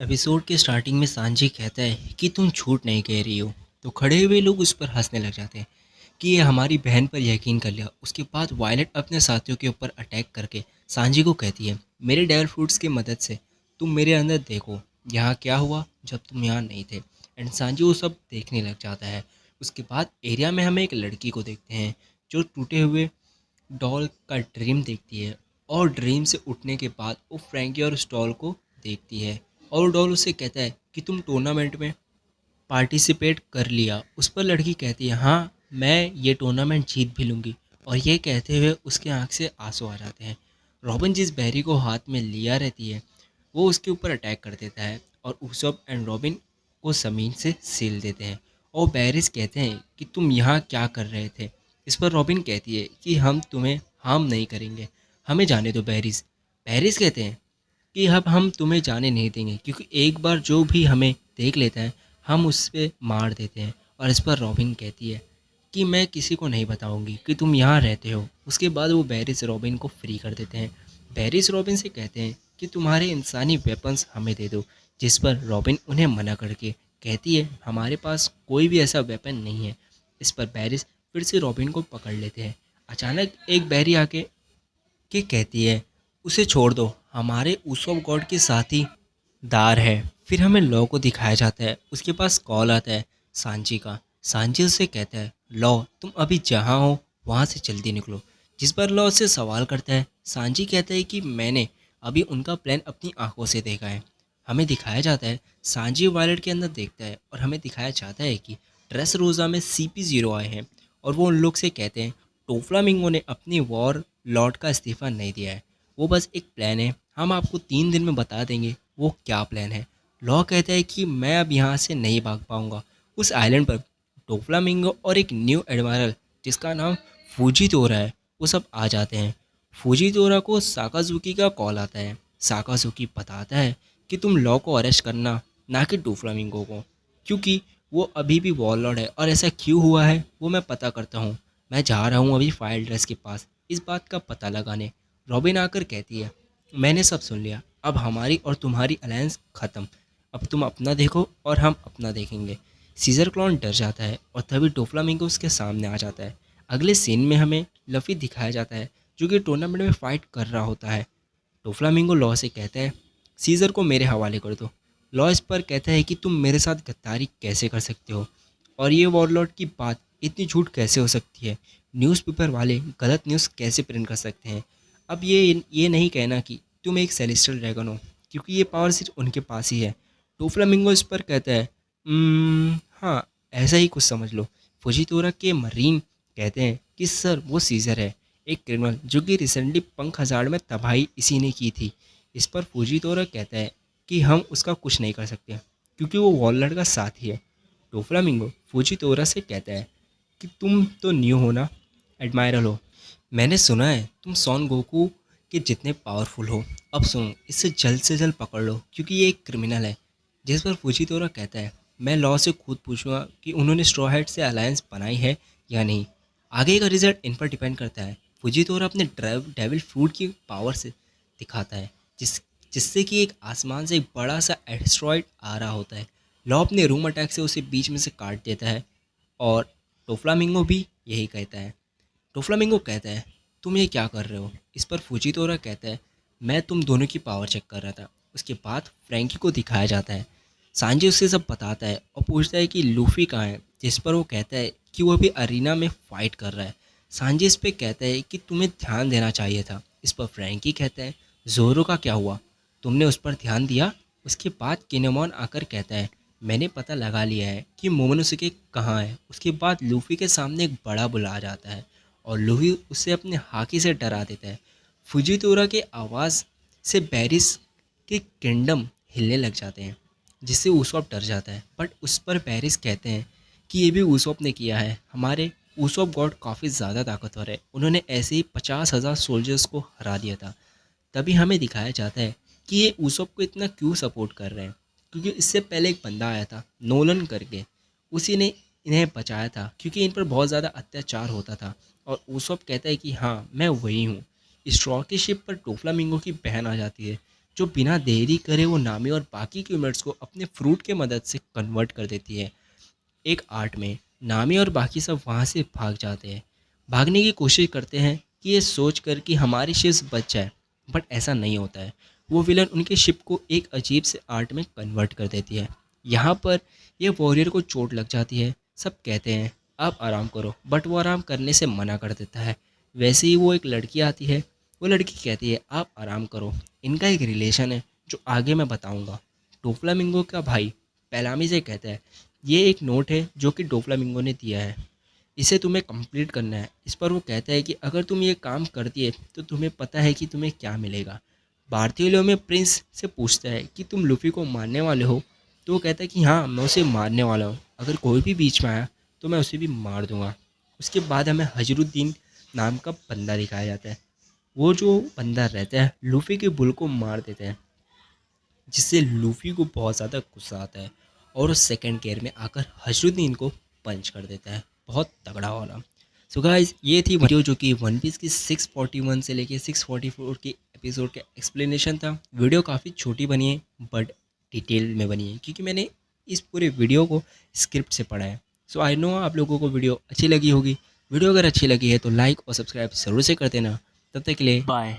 Episode के starting में Sanji कहता है कि तुम झूठ नहीं कह रही हो। तो खड़े हुए लोग उस पर हंसने लग जाते हैं कि ये हमारी बहन पर यकीन कर लिया। उसके बाद वायलेट अपने साथियों के ऊपर अटैक करके सांजी को कहती है, मेरे डेविल फ्रूट्स की मदद से तुम मेरे अंदर देखो यहाँ क्या हुआ जब तुम यहाँ नहीं थे। एंड सांजी वो सब देखने लग जाता है। उसके बाद एरिया में हमें एक लड़की को देखते हैं जो टूटे हुए डॉल का ड्रीम देखती है, और ड्रीम से उठने के बाद वो फ्रैंकी और स्टॉल को देखती है, और डॉल उसे कहता है कि तुम टूर्नामेंट में पार्टिसिपेट कर लिया। उस पर लड़की कहती है, हाँ मैं ये टूर्नामेंट जीत भी लूँगी। और ये कहते हुए उसके आँख से आंसू आ जाते हैं। रॉबिन जिस बैरी को हाथ में लिया रहती है वो उसके ऊपर अटैक कर देता है, और उसब एंड रॉबिन को ज़मीन से सील देते हैं। और बैरिस कहते हैं कि तुम यहाँ क्या कर रहे थे। इस पर रॉबिन कहती है कि हम तुम्हें हार्म नहीं करेंगे, हमें जाने दो बैरिस। बैरिस कहते हैं कि अब हम तुम्हें जाने नहीं देंगे, क्योंकि एक बार जो भी हमें देख लेता है हम उस पर मार देते हैं। और इस पर रॉबिन कहती है कि मैं किसी को नहीं बताऊंगी कि तुम यहाँ रहते हो। उसके बाद वो बैरिस रॉबिन को फ्री कर देते हैं। बैरिस रॉबिन से कहते हैं कि तुम्हारे इंसानी वेपन्स हमें दे दो, जिस पर रॉबिन उन्हें मना करके कहती है हमारे पास कोई भी ऐसा वेपन नहीं है। इस पर बैरिस फिर से रॉबिन को पकड़ लेते हैं। अचानक एक बैरी आके कि कहती है उसे छोड़ दो, हमारे उसॉप गॉड के साथी दार है। फिर हमें लॉ को दिखाया जाता है। उसके पास कॉल आता है सांची का। सांची उससे कहता है, लॉ तुम अभी जहाँ हो वहाँ से जल्दी निकलो। जिस पर लॉ से सवाल करता है। सांची कहता है कि मैंने अभी उनका प्लान अपनी आंखों से देखा है। हमें दिखाया जाता है सांची वायलेट के अंदर देखता है, और हमें दिखाया जाता है कि ड्रेस रोज़ा में CP0 आए हैं, और वो उन लोग से कहते हैं टोफ्लामिंगो ने अपनी वॉर लॉर्ड का इस्तीफ़ा नहीं दिया है, वो बस एक प्लान है, हम आपको 3 दिन में बता देंगे वो क्या प्लान है। लॉ कहता है कि मैं अब यहाँ से नहीं भाग पाऊँगा। उस आइलैंड पर टोफ्लामिंगो और एक न्यू एडमायरल जिसका नाम फूजी तोरा है वो सब आ जाते हैं। फूजी तोरा को साकाजुकी का कॉल आता है। साकाजुकी बताता है कि तुम लॉ को अरेस्ट करना, ना कि टोफ्लामिंगो को, क्योंकि वो अभी भी वॉरलॉर्ड है, और ऐसा क्यों हुआ है वो मैं पता करता हूँ। मैं जा रहा हूँ अभी फाइल ड्रेस के पास इस बात का पता लगाने। रॉबिन आकर कहती है, मैंने सब सुन लिया, अब हमारी और तुम्हारी अलायंस ख़त्म। अब तुम अपना देखो और हम अपना देखेंगे। सीजर क्लॉन डर जाता है, और तभी डोफ्लामिंगो उसके सामने आ जाता है। अगले सीन में हमें लफ़ी दिखाया जाता है जो कि टूर्नामेंट में फ़ाइट कर रहा होता है। डोफ्लामिंगो लॉ से कहता है, सीजर को मेरे हवाले कर दो। लॉ इस पर कहता है कि तुम मेरे साथ गद्दारी कैसे कर सकते हो, और ये वॉरलॉर्ड की बात इतनी झूठ कैसे हो सकती है। न्यूज़पेपर वाले गलत न्यूज़ कैसे प्रिंट कर सकते हैं। अब ये नहीं कहना कि तुम एक सेलेस्टियल ड्रैगन हो, क्योंकि ये पावर सिर्फ उनके पास ही है। डोफ्लामिंगो इस पर कहता है, हाँ ऐसा ही कुछ समझ लो। फुजीतोरा के मरीन कहते हैं कि सर वो सीजर है, एक क्रिमिनल जो कि रिसेंटली पंख हजार में तबाही इसी ने की थी। इस पर फुजीतोरा कहता है कि हम उसका कुछ नहीं कर सकते, क्योंकि वो वॉलनट का साथी है। डोफ्लामिंगो फुजीतोरा से कहता है कि तुम तो न्यू हो ना, एडमायरल हो, मैंने सुना है तुम सॉन गोकू के जितने पावरफुल हो। अब सुनो, इसे जल्द से जल्द पकड़ लो, क्योंकि ये एक क्रिमिनल है। जिस पर फुजीतोरा कहता है, मैं लॉ से खुद पूछूंगा कि उन्होंने स्ट्रॉ हैट से अलायंस बनाई है या नहीं। आगे का रिजल्ट इन पर डिपेंड करता है। फुजीतोरा अपने डेविल फ्रूट की पावर से दिखाता है, जिससे कि एक आसमान से एक बड़ा सा एस्ट्रॉयड आ रहा होता है। लॉ अपने रूम अटैक से उसे बीच में से काट देता है, और टोफ्लामिंगो भी यही कहता है। टोफ्लामिंगो कहता है, तुम ये क्या कर रहे हो। इस पर फुजीतोरा कहता है, मैं तुम दोनों की पावर चेक कर रहा था। उसके बाद फ्रैंकी को दिखाया जाता है। सांजी उससे सब बताता है और पूछता है कि लूफी कहाँ है, जिस पर वो कहता है कि वो अभी अरीना में फ़ाइट कर रहा है। सांजी इस पे कहता है कि तुम्हें ध्यान देना चाहिए था। इस पर फ्रैंकी कहता है, जोरो का क्या हुआ, तुमने उस पर ध्यान दिया। उसके बाद किनेमॉन आकर कहता है, मैंने पता लगा लिया है कि मोमोनोसुके कहाँ है। उसके बाद लूफी के सामने एक बड़ा बुला आ जाता है, और लूफी उसे अपने हाकी से डरा देता है। फुजीतोरा के आवाज़ से बैरिस के किंगडम हिलने लग जाते हैं, जिससे ऊसॉप डर जाता है। बट उस पर बैरिस कहते हैं कि ये भी ऊसॉप ने किया है, हमारे ऊसॉप गॉड काफ़ी ज़्यादा ताकतवर है, उन्होंने ऐसे ही 50,000 सोल्जर्स को हरा दिया था। तभी हमें दिखाया जाता है कि ये ऊसॉप को इतना क्यों सपोर्ट कर रहे हैं, क्योंकि इससे पहले एक बंदा आया था नोलन करके, उसी ने इन्हें बचाया था, क्योंकि इन पर बहुत ज़्यादा अत्याचार होता था। और ऊसॉप कहता है कि हाँ मैं वही हूँ। स्ट्रॉ की शिप पर टोफ्लामिंगो की बहन आ जाती है, जो बिना देरी करे वो नामी और बाकी क्यूमेट्स को अपने फ्रूट के मदद से कन्वर्ट कर देती है एक आर्ट में। नामी और बाकी सब वहाँ से भाग जाते हैं, भागने की कोशिश करते हैं कि ये सोच कर कि हमारी शिप बच जाए, बट ऐसा नहीं होता है। वो विलन उनके शिप को एक अजीब से आर्ट में कन्वर्ट कर देती है। यहाँ पर ये वॉरियर को चोट लग जाती है। सब कहते हैं आप आराम करो, बट वो आराम करने से मना कर देता है। वैसे ही वो एक लड़की आती है, वो लड़की कहती है आप आराम करो, इनका एक रिलेशन है जो आगे मैं बताऊंगा। डोफ्लामिंगो का भाई पेलामी से कहता है ये एक नोट है जो कि डोफ्लामिंगो ने दिया है, इसे तुम्हें कंप्लीट करना है। इस पर वो कहता है कि अगर तुम ये काम करती है तो तुम्हें पता है कि तुम्हें क्या मिलेगा। भारतीयों में प्रिंस से पूछता है कि तुम लूफी को मारने वाले हो, तो वो कहता है कि हाँ मैं उसे मारने वाला हूँ, अगर कोई भी बीच में आया तो मैं उसे भी मार दूंगा। उसके बाद हमें हजरुद्दीन नाम का बंदा दिखाया जाता है। वो जो बंदा रहता है लूफी के बुल को मार देता है, जिससे लूफी को बहुत ज़्यादा गुस्सा आता है और उस सेकंड केयर में आकर हजरुद्दीन को पंच कर देता है, बहुत तगड़ा वाला। सो गाइस ये थी वीडियो जो कि वन पीस की 641 से लेके 644 की एपिसोड का एक्सप्लेनेशन था। वीडियो काफ़ी छोटी बनी है बट डिटेल में बनी है क्योंकि मैंने इस पूरे वीडियो को स्क्रिप्ट से पढ़ा है। सो आई नो आप लोगों को वीडियो अच्छी लगी होगी। वीडियो अगर अच्छी लगी है तो लाइक और सब्सक्राइब ज़रूर से कर देना। तब तक के लिए बाय।